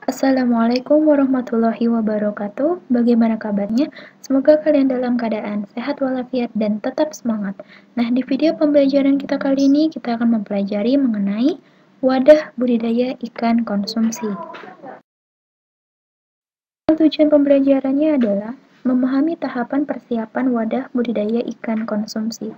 Assalamualaikum warahmatullahi wabarakatuh. Bagaimana kabarnya? Semoga kalian dalam keadaan sehat walafiat dan tetap semangat. Nah, di video pembelajaran kita kali ini kita akan mempelajari mengenai wadah budidaya ikan konsumsi. Tujuan pembelajarannya adalah memahami tahapan persiapan wadah budidaya ikan konsumsi.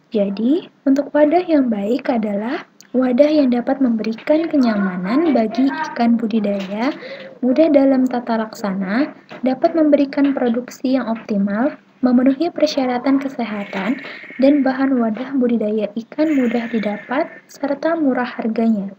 Jadi, untuk wadah yang baik adalah wadah yang dapat memberikan kenyamanan bagi ikan budidaya, mudah dalam tata laksana, dapat memberikan produksi yang optimal, memenuhi persyaratan kesehatan, dan bahan wadah budidaya ikan mudah didapat, serta murah harganya.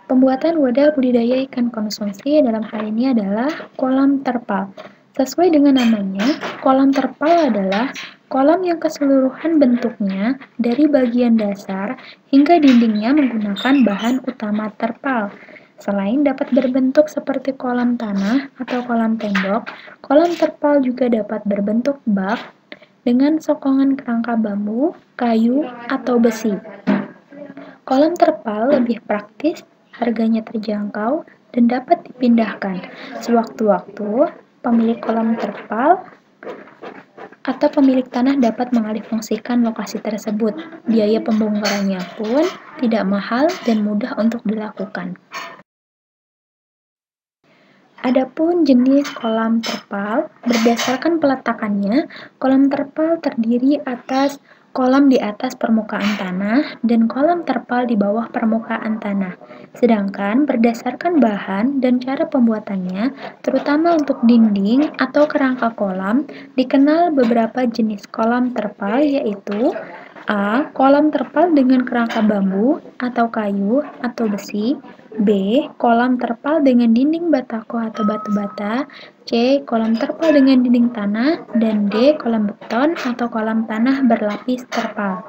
Pembuatan wadah budidaya ikan konsumsi dalam hal ini adalah kolam terpal. Sesuai dengan namanya, kolam terpal adalah kolam yang keseluruhan bentuknya dari bagian dasar hingga dindingnya menggunakan bahan utama terpal. Selain dapat berbentuk seperti kolam tanah atau kolam tembok, kolam terpal juga dapat berbentuk bak dengan sokongan kerangka bambu, kayu, atau besi. Kolam terpal lebih praktis, harganya terjangkau, dan dapat dipindahkan sewaktu-waktu. Pemilik kolam terpal atau pemilik tanah dapat mengalihfungsikan lokasi tersebut. Biaya pembongkarannya pun tidak mahal dan mudah untuk dilakukan. Adapun jenis kolam terpal, berdasarkan peletakannya, kolam terpal terdiri atas kolam di atas permukaan tanah dan kolam terpal di bawah permukaan tanah. Sedangkan berdasarkan bahan dan cara pembuatannya, terutama untuk dinding atau kerangka kolam, dikenal beberapa jenis kolam terpal yaitu A. Kolam terpal dengan kerangka bambu atau kayu atau besi. B. Kolam terpal dengan dinding batako atau batu bata. C. Kolam terpal dengan dinding tanah. Dan D. Kolam beton atau kolam tanah berlapis terpal.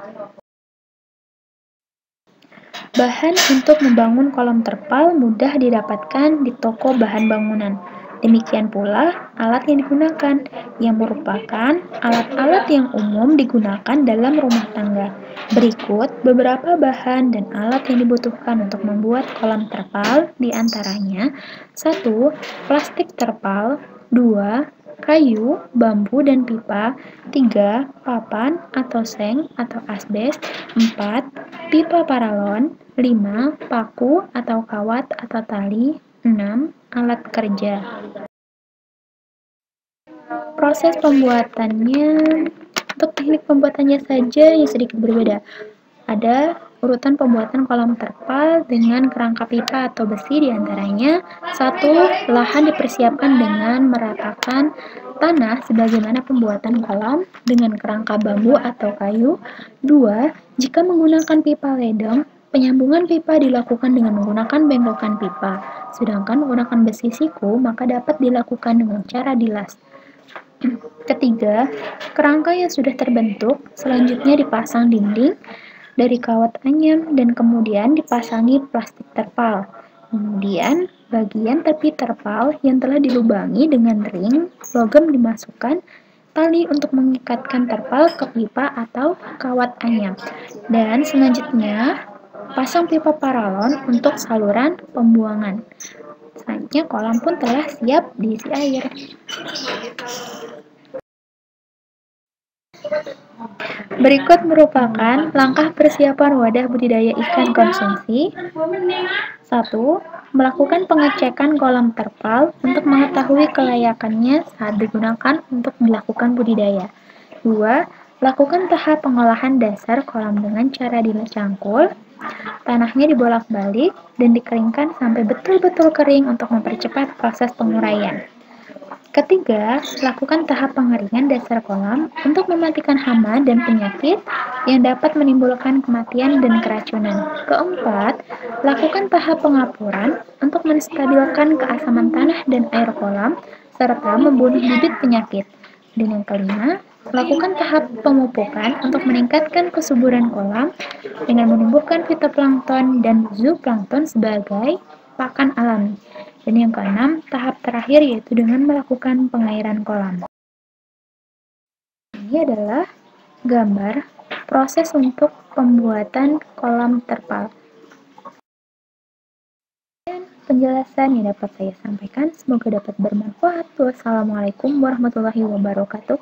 Bahan untuk membangun kolam terpal mudah didapatkan di toko bahan bangunan. Demikian pula alat yang digunakan, yang merupakan alat-alat yang umum digunakan dalam rumah tangga. Berikut beberapa bahan dan alat yang dibutuhkan untuk membuat kolam terpal, diantaranya 1. Plastik terpal. 2. Kayu, bambu, dan pipa. 3. Papan atau seng atau asbes. 4. Pipa paralon. 5. Paku atau kawat atau tali. 6. Alat kerja. Proses pembuatannya, untuk teknik pembuatannya saja yang sedikit berbeda. Ada urutan pembuatan kolam terpal dengan kerangka pipa atau besi diantaranya. 1. Lahan dipersiapkan dengan meratakan tanah sebagaimana pembuatan kolam dengan kerangka bambu atau kayu. 2. Jika menggunakan pipa ledeng, penyambungan pipa dilakukan dengan menggunakan bengkokan pipa. Sedangkan menggunakan besi siku, maka dapat dilakukan dengan cara dilas. Ketiga, kerangka yang sudah terbentuk selanjutnya dipasang dinding dari kawat anyam dan kemudian dipasangi plastik terpal. Kemudian, bagian tepi terpal yang telah dilubangi dengan ring logam dimasukkan tali untuk mengikatkan terpal ke pipa atau kawat anyam. Dan selanjutnya, pasang pipa paralon untuk saluran pembuangan. Selanjutnya kolam pun telah siap diisi air. Berikut merupakan langkah persiapan wadah budidaya ikan konsumsi. 1. Melakukan pengecekan kolam terpal untuk mengetahui kelayakannya saat digunakan untuk dilakukan budidaya. 2. Lakukan tahap pengolahan dasar kolam dengan cara dicangkul, tanahnya dibolak-balik, dan dikeringkan sampai betul-betul kering untuk mempercepat proses penguraian. Ketiga, lakukan tahap pengeringan dasar kolam untuk mematikan hama dan penyakit yang dapat menimbulkan kematian dan keracunan. Keempat, lakukan tahap pengapuran untuk menstabilkan keasaman tanah dan air kolam, serta membunuh bibit penyakit. Dan yang kelima, lakukan tahap pemupukan untuk meningkatkan kesuburan kolam dengan menumbuhkan fitoplankton dan zooplankton sebagai pakan alami. Dan yang keenam, tahap terakhir yaitu dengan melakukan pengairan kolam. Ini adalah gambar proses untuk pembuatan kolam terpal. Penjelasan yang dapat saya sampaikan semoga dapat bermanfaat. Wassalamualaikum warahmatullahi wabarakatuh.